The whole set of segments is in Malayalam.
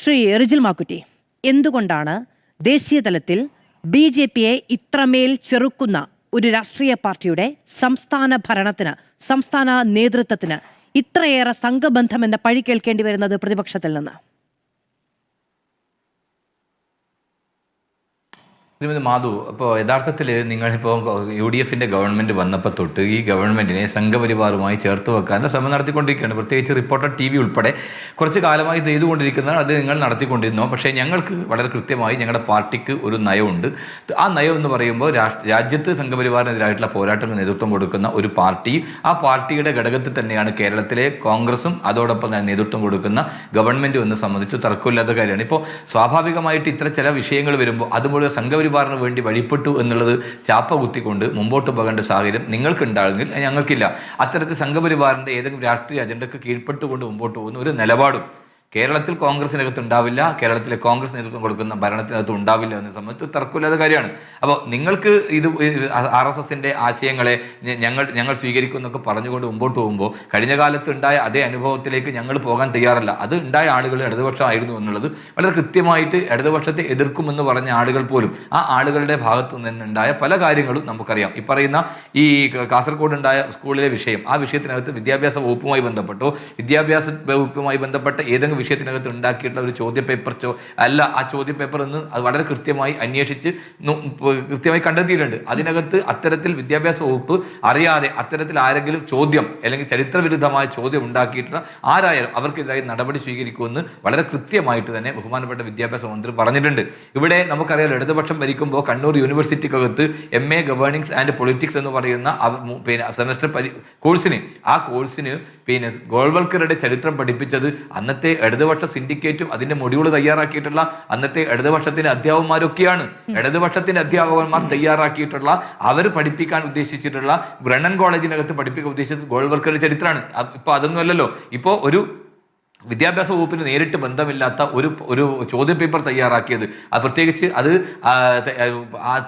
ശ്രീ റിജിൽ മാക്കുറ്റി, എന്തുകൊണ്ടാണ് ദേശീയ തലത്തിൽ BJP-യെ ഇത്രമേൽ ചെറുക്കുന്ന ഒരു രാഷ്ട്രീയ പാർട്ടിയുടെ സംസ്ഥാന ഭരണത്തിന്, സംസ്ഥാന നേതൃത്വത്തിന് ഇത്രയേറെ സംഘബന്ധം എന്ന പഴി കേൾക്കേണ്ടി വരുന്നത് പ്രതിപക്ഷത്തിൽ നിന്ന്? ശ്രീമതി മാധു, അപ്പോൾ യഥാർത്ഥത്തിൽ നിങ്ങളിപ്പോൾ UDF-ന്റെ ഗവൺമെൻറ് വന്നപ്പോൾ തൊട്ട് ഈ ഗവൺമെൻറ്റിനെ സംഘപരിവാറുമായി ചേർത്ത് വെക്കാനുള്ള ശ്രമം നടത്തിക്കൊണ്ടിരിക്കുകയാണ്. പ്രത്യേകിച്ച് റിപ്പോർട്ടർ TV ഉൾപ്പെടെ കുറച്ച് കാലമായി ഇത് ചെയ്തുകൊണ്ടിരിക്കുന്നതാണ്. അത് നിങ്ങൾ നടത്തിക്കൊണ്ടിരുന്നു. പക്ഷേ ഞങ്ങൾക്ക് വളരെ കൃത്യമായി ഞങ്ങളുടെ പാർട്ടിക്ക് ഒരു നയമുണ്ട്. ആ നയം എന്ന് പറയുമ്പോൾ രാജ്യത്ത് സംഘപരിവാറിനെതിരായിട്ടുള്ള പോരാട്ടത്തിന് നേതൃത്വം കൊടുക്കുന്ന ഒരു പാർട്ടി, ആ പാർട്ടിയുടെ ഘടകത്തിൽ തന്നെയാണ് കേരളത്തിലെ കോൺഗ്രസും അതോടൊപ്പം നേതൃത്വം കൊടുക്കുന്ന ഗവൺമെൻറ്റും എന്ന് സംബന്ധിച്ച് തർക്കമില്ലാത്ത കാര്യമാണ്. ഇപ്പോൾ സ്വാഭാവികമായിട്ട് ഇത്ര ചില വിഷയങ്ങൾ വരുമ്പോൾ അത് മുഴുവൻ സംഘപരിവാറിന് വേണ്ടി വഴിപ്പെട്ടു എന്നുള്ളത് ചാപ്പ കുത്തിക്കൊണ്ട് മുമ്പോട്ട് പോകേണ്ട സാഹചര്യം നിങ്ങൾക്കുണ്ടാകുമെങ്കിൽ ഞങ്ങൾക്കില്ല. അത്തരത്തിൽ സംഘപരിവാറിന്റെ ഏതെങ്കിലും രാഷ്ട്രീയ അജണ്ടക്ക് കീഴ്പ്പെട്ടുകൊണ്ട് മുമ്പോട്ട് പോകുന്ന ഒരു നിലപാടും കേരളത്തിൽ കോൺഗ്രസിനകത്ത് ഉണ്ടാവില്ല, കേരളത്തിലെ കോൺഗ്രസ് നേതൃത്വം കൊടുക്കുന്ന ഭരണത്തിനകത്ത് ഉണ്ടാവില്ല എന്ന സംബന്ധിച്ച് തർക്കമില്ലാത്ത കാര്യമാണ്. അപ്പോൾ നിങ്ങൾക്ക് ഇത് RSSന്റെ ആശയങ്ങളെ ഞങ്ങൾ സ്വീകരിക്കും എന്നൊക്കെ പറഞ്ഞുകൊണ്ട് മുമ്പോട്ട് പോകുമ്പോൾ കഴിഞ്ഞ കാലത്ത് ഉണ്ടായ അതേ അനുഭവത്തിലേക്ക് ഞങ്ങൾ പോകാൻ തയ്യാറല്ല. അത് ഉണ്ടായ ആളുകൾ ഇടതുപക്ഷമായിരുന്നു എന്നുള്ളത് വളരെ കൃത്യമായിട്ട് ഇടതുപക്ഷത്തെ എതിർക്കുമെന്ന് പറഞ്ഞ ആളുകൾ പോലും ആ ആളുകളുടെ ഭാഗത്തു നിന്നുണ്ടായ പല കാര്യങ്ങളും നമുക്കറിയാം. ഈ പറയുന്ന ഈ കാസർഗോഡ് ഉണ്ടായ സ്കൂളിലെ വിഷയം, ആ വിഷയത്തിനകത്ത് വിദ്യാഭ്യാസ വകുപ്പുമായി ബന്ധപ്പെട്ടോ വിദ്യാഭ്യാസ വകുപ്പുമായി ബന്ധപ്പെട്ട ഏതെങ്കിലും വിഷയത്തിനകത്ത് ഉണ്ടാക്കിയിട്ടുള്ള ഒരു ചോദ്യപേപ്പർ അല്ല ആ ചോദ്യപേപ്പർ എന്ന് അത് വളരെ കൃത്യമായി അന്വേഷിച്ച് കൃത്യമായി കണ്ടെത്തിയിട്ടുണ്ട്. അതിനകത്ത് അത്തരത്തിൽ വിദ്യാഭ്യാസ വകുപ്പ് അറിയാതെ അത്തരത്തിൽ ആരെങ്കിലും ചോദ്യം അല്ലെങ്കിൽ ചരിത്രവിരുദ്ധമായ ചോദ്യം ഉണ്ടാക്കിയിട്ടുള്ള ആരായാലും അവർക്കെതിരായി നടപടി സ്വീകരിക്കുമെന്ന് വളരെ കൃത്യമായിട്ട് തന്നെ ബഹുമാനപ്പെട്ട വിദ്യാഭ്യാസ മന്ത്രി പറഞ്ഞിട്ടുണ്ട്. ഇവിടെ നമുക്കറിയാം, ഇടതുപക്ഷം ഭരിക്കുമ്പോൾ കണ്ണൂർ യൂണിവേഴ്സിറ്റിക്കകത്ത് MA ഗവേണിംഗ്സ് ആൻഡ് പൊളിറ്റിക്സ് എന്ന് പറയുന്ന സെമസ്റ്റർ കോഴ്സിന് ഗോൾവൽക്കറുടെ ചരിത്രം പഠിപ്പിച്ചത് അന്നത്തെ ഇടതുപക്ഷ സിൻഡിക്കേറ്റും അതിന്റെ മൊഡ്യൂൾ തയ്യാറാക്കിയിട്ടുള്ള അന്നത്തെ ഇടതുപക്ഷത്തിന്റെ അധ്യാപകന്മാരൊക്കെയാണ്. ഇടതുപക്ഷത്തിന്റെ അധ്യാപകന്മാർ തയ്യാറാക്കിയിട്ടുള്ള അവർ പഠിപ്പിക്കാൻ ഉദ്ദേശിച്ചിട്ടുള്ള ബ്രണ്ണൻ കോളേജിനകത്ത് പഠിപ്പിക്കാൻ ഉദ്ദേശിച്ചത് ഗോൾവൽക്കറുടെ ചരിത്രമാണ്. ഇപ്പൊ അതൊന്നും അല്ലല്ലോ. ഇപ്പോ ഒരു വിദ്യാഭ്യാസ വകുപ്പിന് നേരിട്ട് ബന്ധമില്ലാത്ത ഒരു ചോദ്യപേപ്പർ തയ്യാറാക്കിയത്, പ്രത്യേകിച്ച് അത്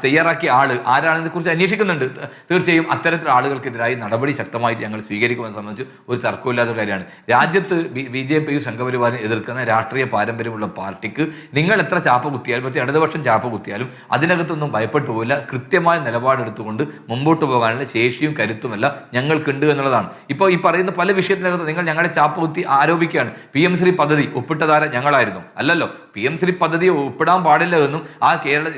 തയ്യാറാക്കിയ ആള് ആരാണെന്നതിനെ കുറിച്ച് അന്വേഷിക്കുന്നുണ്ട്. തീർച്ചയായും അത്തരത്തിലുള്ള ആളുകൾക്കെതിരായി നടപടി ശക്തമായിട്ട് ഞങ്ങൾ സ്വീകരിക്കുമെന്ന് സംബന്ധിച്ച് ഒരു തർക്കമില്ലാത്ത കാര്യമാണ്. രാജ്യത്ത് BJP സംഘപരിവാറിനെ എതിർക്കുന്ന രാഷ്ട്രീയ പാരമ്പര്യമുള്ള പാർട്ടിക്ക് നിങ്ങൾ എത്ര ചാപ്പ കുത്തിയാലും, മറ്റേ ഇടതുപക്ഷം ചാപ്പ കുത്തിയാലും അതിനകത്തൊന്നും ഭയപ്പെട്ടു പോകില്ല. കൃത്യമായ നിലപാടെടുത്തുകൊണ്ട് മുമ്പോട്ട് പോകാനുള്ള ശേഷിയും കരുത്തുമല്ല ഞങ്ങൾക്കുണ്ട് എന്നുള്ളതാണ്. ഇപ്പോൾ ഈ പറയുന്ന പല വിഷയത്തിനകത്ത് നിങ്ങൾ ഞങ്ങളെ ചാപ്പ കുത്തി ആരോപിക്കുകയാണ്. PM ശ്രീ പദ്ധതി ഒപ്പിട്ടതാര ഞങ്ങളായിരുന്നു? അല്ലല്ലോ. PM ശ്രീ പദ്ധതി ഒപ്പിടാൻ പാടില്ല എന്നും ആ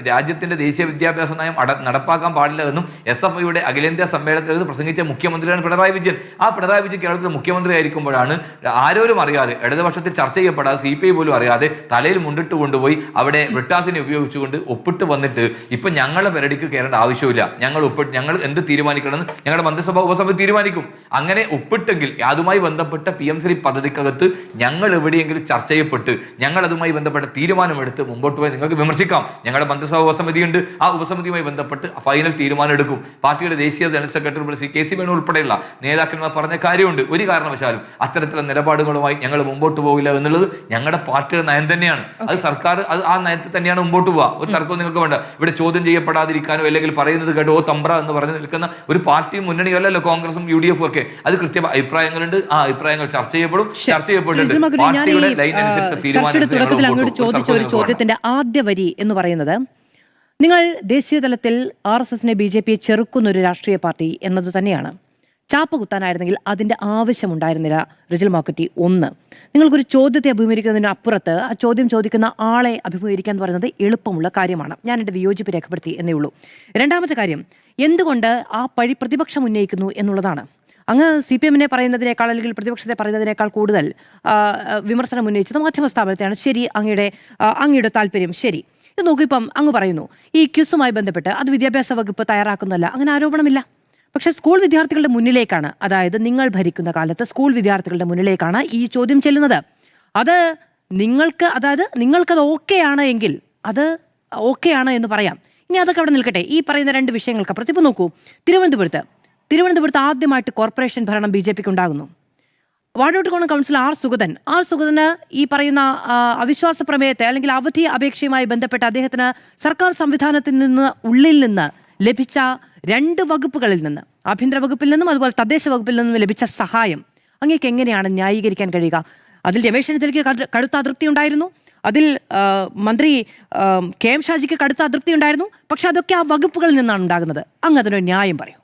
രാജ്യത്തിന്റെ ദേശീയ വിദ്യാഭ്യാസ നയം നടപ്പാക്കാൻ പാടില്ല എന്നും SFIയുടെ അഖിലേന്ത്യാ സമ്മേളനത്തിൽ പ്രസംഗിച്ച മുഖ്യമന്ത്രിയാണ് പിണറായി വിജയൻ. ആ പിണറായി വിജയൻ കേരളത്തിൽ മുഖ്യമന്ത്രി ആയിരിക്കുമ്പോഴാണ് ആരോരും അറിയാതെ, ഇടതുപക്ഷത്തിൽ ചർച്ച ചെയ്യപ്പെടാതെ, CPI പോലും അറിയാതെ തലയിൽ മുണ്ടിട്ട് കൊണ്ടുപോയി അവിടെ ബ്രിട്ടാസിനെ ഉപയോഗിച്ചുകൊണ്ട് ഒപ്പിട്ട് വന്നിട്ട് ഇപ്പൊ ഞങ്ങളെ പെരടിക്ക് കയറേണ്ട ആവശ്യമില്ല, ഞങ്ങൾ എന്ത് തീരുമാനിക്കണമെന്ന് ഞങ്ങളുടെ മന്ത്രിസഭ ഉപസമിതി തീരുമാനിക്കും. അങ്ങനെ ഒപ്പിട്ടെങ്കിൽ അതുമായി ബന്ധപ്പെട്ട PM ശ്രീ പദ്ധതിക്കകത്ത് ഞങ്ങൾ എവിടെയെങ്കിലും ചർച്ച ചെയ്യപ്പെട്ട് ഞങ്ങൾ അതുമായി ബന്ധപ്പെട്ട തീരുമാനമെടുത്ത് മുമ്പോട്ട് പോയി നിങ്ങൾക്ക് വിമർശിക്കാം. ഞങ്ങളുടെ മന്ത്രിസഭ ഉപസമിതിയുണ്ട്. ആ ഉപസമിതിയുമായി ബന്ധപ്പെട്ട് ഫൈനൽ തീരുമാനം എടുക്കും. പാർട്ടിയുടെ ദേശീയ general secretary Shri KC Venu ഉൾപ്പെടെയുള്ള നേതാക്കന്മാർ പറഞ്ഞ കാര്യമുണ്ട്. ഒരു കാരണവശാലും അത്തരത്തിലുള്ള നിലപാടുകളുമായി ഞങ്ങൾ മുമ്പോട്ട് പോകില്ല എന്നുള്ളത് ഞങ്ങളുടെ പാർട്ടിയുടെ നയം തന്നെയാണ്. അത് സർക്കാർ ആ നയത്തിൽ തന്നെയാണ് മുമ്പോട്ട് പോവുക. ഒരു തർക്കവും നിങ്ങൾക്ക് വേണ്ട. ഇവിടെ ചോദ്യം ചെയ്യപ്പെടാതിരിക്കാനോ അല്ലെങ്കിൽ പറയുന്നത് കേട്ടോ തമ്പ്ര എന്ന് പറഞ്ഞു നിൽക്കുന്ന ഒരു പാർട്ടിയും മുന്നണിയല്ലല്ലോ കോൺഗ്രസും UDF ഒക്കെ. അത് കൃത്യമായ അഭിപ്രായങ്ങളുണ്ട്. ആ അഭിപ്രായങ്ങൾ ചർച്ച ചെയ്യപ്പെട്ടിട്ടുണ്ട്. ചർച്ചയുടെ തുടക്കത്തിൽ അങ്ങോട്ട് ചോദിച്ച ഒരു ചോദ്യത്തിന്റെ ആദ്യ വരി എന്ന് പറയുന്നത്, നിങ്ങൾ ദേശീയ തലത്തിൽ RSSനെ BJP-യെ ചെറുക്കുന്ന ഒരു രാഷ്ട്രീയ പാർട്ടി എന്നത് തന്നെയാണ്. ചാപ്പ കുത്താനായിരുന്നെങ്കിൽ അതിന്റെ ആവശ്യമുണ്ടായിരുന്നില്ല. റിജിൽ മാക്കുറ്റി, ഒന്ന്, നിങ്ങൾക്കൊരു ചോദ്യത്തെ അഭിമുഖീകരിക്കുന്നതിന് അപ്പുറത്ത് ആ ചോദ്യം ചോദിക്കുന്ന ആളെ അഭിമുഖീകരിക്കുക എന്ന് പറയുന്നത് എളുപ്പമുള്ള കാര്യമാണ്. ഞാൻ എൻ്റെ വിയോജിപ്പ് രേഖപ്പെടുത്തി എന്നേ ഉള്ളൂ. രണ്ടാമത്തെ കാര്യം, എന്തുകൊണ്ട് ആ പഴി പ്രതിപക്ഷം ഉന്നയിക്കുന്നു എന്നുള്ളതാണ്. അങ്ങ് CPM-നെ പറയുന്നതിനേക്കാൾ അല്ലെങ്കിൽ പ്രതിപക്ഷത്തെ പറയുന്നതിനേക്കാൾ കൂടുതൽ വിമർശനം ഉന്നയിച്ചത് മാധ്യമ സ്ഥാപനത്തെയാണ്. ശരി, അങ്ങയുടെ താല്പര്യം ശരി. ഇത് നോക്കൂ, ഇപ്പം അങ്ങ് പറയുന്നു ഈ ക്യൂസുമായി ബന്ധപ്പെട്ട് അത് വിദ്യാഭ്യാസ വകുപ്പ് തയ്യാറാക്കുന്നതല്ല, അങ്ങനെ ആരോപണമില്ല. പക്ഷേ സ്കൂൾ വിദ്യാർത്ഥികളുടെ മുന്നിലേക്കാണ്, അതായത് നിങ്ങൾ ഭരിക്കുന്ന കാലത്ത് സ്കൂൾ വിദ്യാർത്ഥികളുടെ മുന്നിലേക്കാണ് ഈ ചോദ്യം ചെല്ലുന്നത്. അത് നിങ്ങൾക്കത് ഓക്കെയാണ് എങ്കിൽ അത് ഓക്കെയാണ് എന്ന് പറയാം. ഇനി അതൊക്കെ അവിടെ നിൽക്കട്ടെ. ഈ പറയുന്ന രണ്ട് വിഷയങ്ങൾക്കപ്പുറത്ത് ഇപ്പോൾ നോക്കൂ, തിരുവനന്തപുരത്ത് ആദ്യമായിട്ട് കോർപ്പറേഷൻ ഭരണം BJP-ക്ക് ഉണ്ടാകുന്നു. വാർഡോട്ടുകോണം കൗൺസിലർ ആർ സുഗതന് ഈ പറയുന്ന അവിശ്വാസ പ്രമേയത്തെ അല്ലെങ്കിൽ അവധി അപേക്ഷയുമായി ബന്ധപ്പെട്ട് അദ്ദേഹത്തിന് സർക്കാർ സംവിധാനത്തിൽ ഉള്ളിൽ നിന്ന് ലഭിച്ച 2 വകുപ്പുകളിൽ നിന്ന്, ആഭ്യന്തര വകുപ്പിൽ നിന്നും അതുപോലെ തദ്ദേശ വകുപ്പിൽ നിന്നും ലഭിച്ച സഹായം അങ്ങേക്ക് എങ്ങനെയാണ് ന്യായീകരിക്കാൻ കഴിയുക? അതിൽ രമേശ് ചെന്നിത്തലയ്ക്ക് കടുത്ത അതൃപ്തി ഉണ്ടായിരുന്നു. അതിൽ മന്ത്രി കെ എം ഷാജിക്ക് കടുത്ത അതൃപ്തി ഉണ്ടായിരുന്നു. പക്ഷെ അതൊക്കെ ആ വകുപ്പുകളിൽ നിന്നാണ് ഉണ്ടാകുന്നത്. അങ്ങ് അതിനൊരു ന്യായം പറയൂ.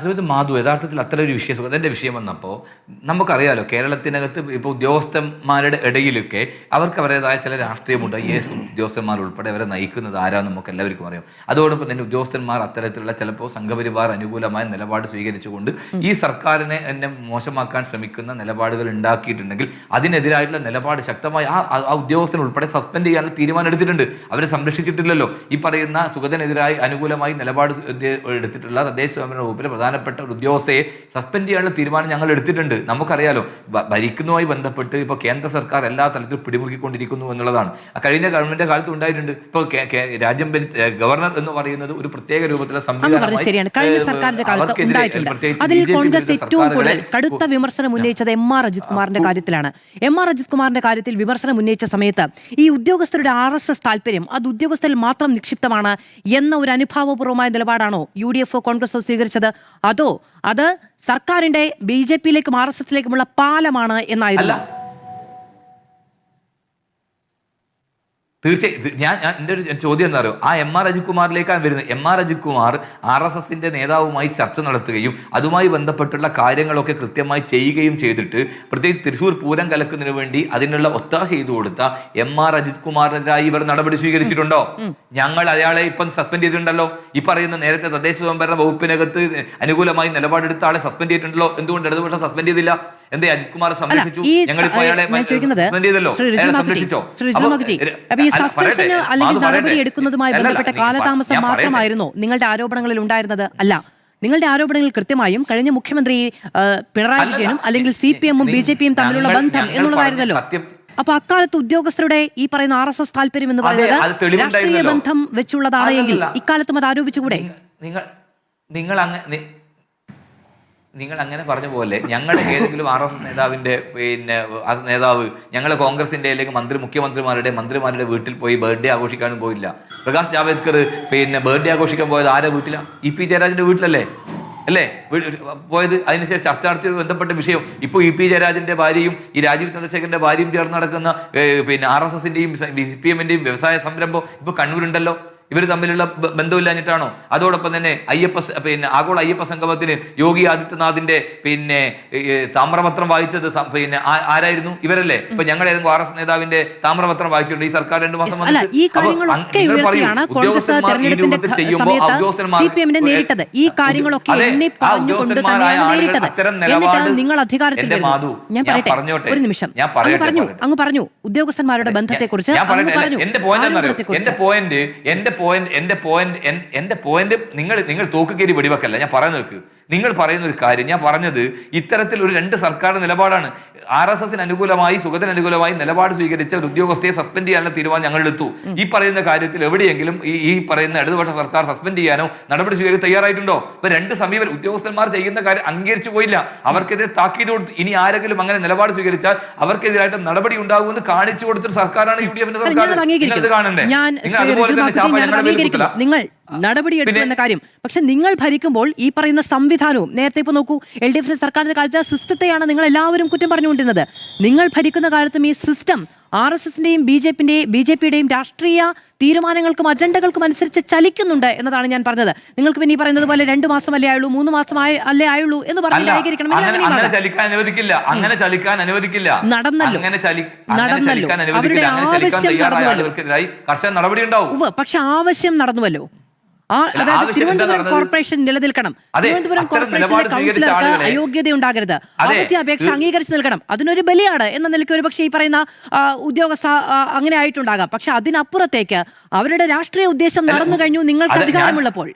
ശ്രീമതി മാധു, യഥാർത്ഥത്തിൽ അത്ര ഒരു വിഷയം സുഗതന്റെ വിഷയം വന്നപ്പോൾ നമുക്കറിയാലോ, കേരളത്തിനകത്ത് ഇപ്പോൾ ഉദ്യോഗസ്ഥന്മാരുടെ ഇടയിലൊക്കെ അവർക്ക് അവരുടേതായ ചില രാഷ്ട്രീയമുണ്ട്. IAS ഉദ്യോഗസ്ഥന്മാർ ഉൾപ്പെടെ അവരെ നയിക്കുന്നത് ആരാന്ന് നമുക്ക് എല്ലാവർക്കും അറിയാം. അതോടൊപ്പം തന്നെ ഉദ്യോഗസ്ഥന്മാർ അത്തരത്തിലുള്ള ചിലപ്പോൾ സംഘപരിവാർ അനുകൂലമായ നിലപാട് സ്വീകരിച്ചുകൊണ്ട് ഈ സർക്കാരിനെ തന്നെ മോശമാക്കാൻ ശ്രമിക്കുന്ന നിലപാടുകൾ ഉണ്ടാക്കിയിട്ടുണ്ടെങ്കിൽ അതിനെതിരായിട്ടുള്ള നിലപാട് ശക്തമായി ആ ഉദ്യോഗസ്ഥൻ ഉൾപ്പെടെ സസ്പെൻഡ് ചെയ്യാനുള്ള തീരുമാനം എടുത്തിട്ടുണ്ട്. അവരെ സംരക്ഷിച്ചിട്ടില്ലല്ലോ. ഈ പറയുന്ന സുഗതനെതിരായി അനുകൂലമായി നിലപാട് എടുത്തിട്ടുള്ള തദ്ദേശ സ്വയംഭരണ വകുപ്പിലെ പ്രധാനപ്പെട്ട ഒരു ഉദ്യോഗസ്ഥയെ സസ്പെൻഡ് ചെയ്യാനുള്ള തീരുമാനം ഞങ്ങൾ എടുത്തിട്ടുണ്ട്. നമുക്കറിയാലോ, ഭരിക്കുന്നതുമായി ബന്ധപ്പെട്ട് ഇപ്പോൾ കേന്ദ്ര സർക്കാർ എല്ലാ തലത്തിലും പിടിമുറുക്കിക്കൊണ്ടിരിക്കുന്നു എന്നുള്ളതാണ്. കഴിഞ്ഞ ഗവൺമെന്റ് കാലത്ത് ഉണ്ടായിട്ടുണ്ട്. ഇപ്പോൾ രാജ്യം ഗവർണർ എന്ന് പറയുന്നത് ഒരു പ്രത്യേക രൂപത്തിലുള്ള കടുത്ത വിമർശനം ഉന്നയിച്ചത് MR അജിത് കുമാറിന്റെ കാര്യത്തിലാണ്. MR അജിത് കുമാറിന്റെ കാര്യത്തിൽ വിമർശനം ഉന്നയിച്ച സമയത്ത് ഈ ഉദ്യോഗസ്ഥരുടെ RSS താല്പര്യം അത് ഉദ്യോഗസ്ഥരിൽ മാത്രം നിക്ഷിപ്തമാണ് എന്ന ഒരു അനുഭാവപൂർവമായ നിലപാടാണോ UDF കോൺഗ്രസ് സ്വീകരിച്ചത്? അതോ അത് സർക്കാരിന്റെ BJP-യിലേക്കും RSS-ലേക്കുമുള്ള പാലമാണ് എന്നായിരുന്നു? തീർച്ചയായും ഞാൻ എൻ്റെ ഒരു ചോദ്യം എന്താ പറയുക, ആ MR അജിത് കുമാറിലേക്കാണ് വരുന്നത്. MR അജിത് കുമാർ RSS-ന്റെ നേതാവുമായി ചർച്ച നടത്തുകയും അതുമായി ബന്ധപ്പെട്ടുള്ള കാര്യങ്ങളൊക്കെ കൃത്യമായി ചെയ്യുകയും ചെയ്തിട്ട് പ്രത്യേകിച്ച് തൃശ്ശൂർ പൂരം കലക്കുന്നതിന് വേണ്ടി അതിനുള്ള ഒത്താശ ചെയ്തു കൊടുത്ത MR അജിത് കുമാറിനെതിരായി ഇവർ നടപടി സ്വീകരിച്ചിട്ടുണ്ടോ? ഞങ്ങൾ അയാളെ ഇപ്പം സസ്പെൻഡ് ചെയ്തിട്ടുണ്ടല്ലോ. ഈ പറയുന്ന നേരത്തെ തദ്ദേശ സ്വയംഭരണ വകുപ്പിനകത്ത് അനുകൂലമായി നിലപാടെടുത്ത ആളെ സസ്പെൻഡ് ചെയ്തിട്ടുണ്ടല്ലോ. എന്തുകൊണ്ട് ഇടതുപക്ഷം സസ്പെൻഡ് ചെയ്തില്ല? എന്തേ അജിത് കുമാർ സംരക്ഷിച്ചു? ഞങ്ങൾ ഇപ്പോൾ അയാളെ സസ്പെൻഡ് ചെയ്തല്ലോ. സംരക്ഷിച്ചോ? സസ്പെൻഷന് അല്ലെങ്കിൽ നടപടി എടുക്കുന്നതുമായി ബന്ധപ്പെട്ട കാലതാമസം മാത്രമായിരുന്നോ നിങ്ങളുടെ ആരോപണങ്ങളിൽ ഉണ്ടായിരുന്നത്? അല്ല, നിങ്ങളുടെ ആരോപണങ്ങൾ കൃത്യമായും കഴിഞ്ഞ മുഖ്യമന്ത്രി പിണറായി വിജയനും അല്ലെങ്കിൽ CPM-ഉം BJP-യും തമ്മിലുള്ള ബന്ധം എന്നുള്ളതായിരുന്നല്ലോ. അപ്പൊ അക്കാലത്ത് ഉദ്യോഗസ്ഥരുടെ ഈ പറയുന്ന RSS താല്പര്യം എന്ന് പറയുന്നത് രാഷ്ട്രീയ ബന്ധം വെച്ചുള്ളതാണ് എങ്കിൽ ഇക്കാലത്തും അത് ആരോപിച്ചുകൂടെ? നിങ്ങൾ അങ്ങനെ പറഞ്ഞ പോലെ ഞങ്ങളുടെ ഏതെങ്കിലും RSS നേതാവിന്റെ നേതാവ് ഞങ്ങളെ കോൺഗ്രസിന്റെ അല്ലെങ്കിൽ മന്ത്രിമാരുടെ വീട്ടിൽ പോയി ബർത്ത്ഡേ ആഘോഷിക്കാനും പോയില്ല. പ്രകാശ് ജാവ്ദേക്കർ ബർത്ത്ഡേ ആഘോഷിക്കാൻ പോയത് ആരെ വീട്ടിലാണ്? EP ജയരാജന്റെ വീട്ടിലല്ലേ പോയത്? അതിനുശേഷം ചർച്ച നടത്തിയ ബന്ധപ്പെട്ട വിഷയം ഇപ്പോൾ EP ജയരാജന്റെ ഭാര്യയും ഈ രാജീവ് ചന്ദ്രശേഖരന്റെ ഭാര്യയും ചേർന്ന് നടക്കുന്ന RSS-ന്റെയും CPM-ന്റെയും വ്യവസായ സംരംഭം ഇപ്പൊ കണ്ണൂരുണ്ടല്ലോ. ഇവർ തമ്മിലുള്ള ബന്ധമില്ലാഞ്ഞിട്ടാണോ? അതോടൊപ്പം തന്നെ ആഗോള അയ്യപ്പ സംഗമത്തിന് യോഗി ആദിത്യനാഥിന്റെ താമ്രപത്രം വായിച്ചത് ആരായിരുന്നു? ഇവരല്ലേ. ഇപ്പൊ ഞങ്ങൾ ഏതെങ്കിലും RSS നേതാവിന്റെ താമ്രപത്രം വായിച്ചിട്ടുണ്ട് ഈ സർക്കാർ 2 മാസം ഉദ്യോഗസ്ഥന്മാരുടെ ബന്ധത്തെ കുറിച്ച് എന്റെ പോയിന്റ് നിങ്ങൾ തോക്കുകേരി വെടിവെക്കല്ല. ഞാൻ പറയുന്നത് കേൾക്ക്. നിങ്ങൾ പറയുന്ന ഒരു കാര്യം ഞാൻ പറഞ്ഞത് ഇത്തരത്തിൽ ഒരു 2 സർക്കാർ നിലപാടാണ്. RSS-ന് അനുകൂലമായി സുഗതന് അനുകൂലമായി നിലപാട് സ്വീകരിച്ച ഒരു ഉദ്യോഗസ്ഥയെ സസ്പെൻഡ് ചെയ്യാനുള്ള തീരുമാനം ഞങ്ങൾ എടുത്തു. ഈ പറയുന്ന കാര്യത്തിൽ എവിടെയെങ്കിലും ഈ പറയുന്ന ഇടതുപക്ഷ സർക്കാർ സസ്പെൻഡ് ചെയ്യാനോ നടപടി സ്വീകരിക്കാൻ തയ്യാറായിട്ടുണ്ടോ? ഇപ്പൊ 2 സമീപനം ഉദ്യോഗസ്ഥന്മാർ ചെയ്യുന്ന കാര്യം അംഗീകരിച്ചു പോയില്ല. അവർക്കെതിരെ താക്കീത് കൊടുത്തു. ഇനി ആരെങ്കിലും അങ്ങനെ നിലപാട് സ്വീകരിച്ചാൽ അവർക്കെതിരായിട്ട് നടപടി ഉണ്ടാകുമെന്ന് കാണിച്ചു കൊടുത്തൊരു സർക്കാരാണ് UDF-ന്റെ സർക്കാർ. നിങ്ങൾ കാണണ്ടേ? നിങ്ങൾ അതുപോലെ തന്നെ നിങ്ങൾ നടപടിയെടുത്തു എന്ന കാര്യം. പക്ഷെ നിങ്ങൾ ഭരിക്കുമ്പോൾ ഈ പറയുന്ന സംവിധാനവും നേരത്തെ ഇപ്പൊ നോക്കൂ, LDF സർക്കാരിന്റെ കാലത്ത് സിസ്റ്റത്തെയാണ് നിങ്ങൾ എല്ലാവരും കുറ്റം പറഞ്ഞുകൊണ്ടിരുന്നത്. നിങ്ങൾ ഭരിക്കുന്ന കാലത്തും ഈ സിസ്റ്റം RSS-ന്റെയും BJP-യുടെയും രാഷ്ട്രീയ തീരുമാനങ്ങൾക്കും അജണ്ടകൾക്കും അനുസരിച്ച് ചലിക്കുന്നുണ്ട് എന്നതാണ് ഞാൻ പറഞ്ഞത്. നിങ്ങൾക്ക് പിന്നെ ഈ പറയുന്നത് പോലെ 2 മാസം അല്ലേ ആയുള്ളൂ, 3 മാസം അല്ലേ ആയുള്ളൂ എന്ന് പറഞ്ഞ് ന്യായീകരിക്കണം. നടന്നല്ലോ, അവരുടെ ആവശ്യം നടന്നുവല്ലോ. പക്ഷെ ആവശ്യം നടന്നുവല്ലോ. അതായത് തിരുവനന്തപുരം കോർപ്പറേഷൻ നിലനിൽക്കണം. തിരുവനന്തപുരം കോർപ്പറേഷനിലെ കൗൺസിലർക്ക് അയോഗ്യത ഉണ്ടാകരുത്. അവധി അപേക്ഷ അംഗീകരിച്ച് നൽകണം. അതിനൊരു ബലിയാണ് എന്ന നിലയ്ക്ക് ഒരു പക്ഷേ ഈ പറയുന്ന ഉദ്യോഗസ്ഥ അങ്ങനെ ആയിട്ടുണ്ടാകാം. പക്ഷെ അതിനപ്പുറത്തേക്ക് അവരുടെ രാഷ്ട്രീയ ഉദ്ദേശം നടന്നു കഴിഞ്ഞു നിങ്ങൾക്ക് അധികാരമുള്ളപ്പോൾ.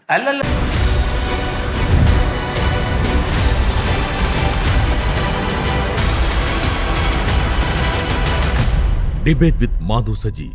Debate with Madhu Saji.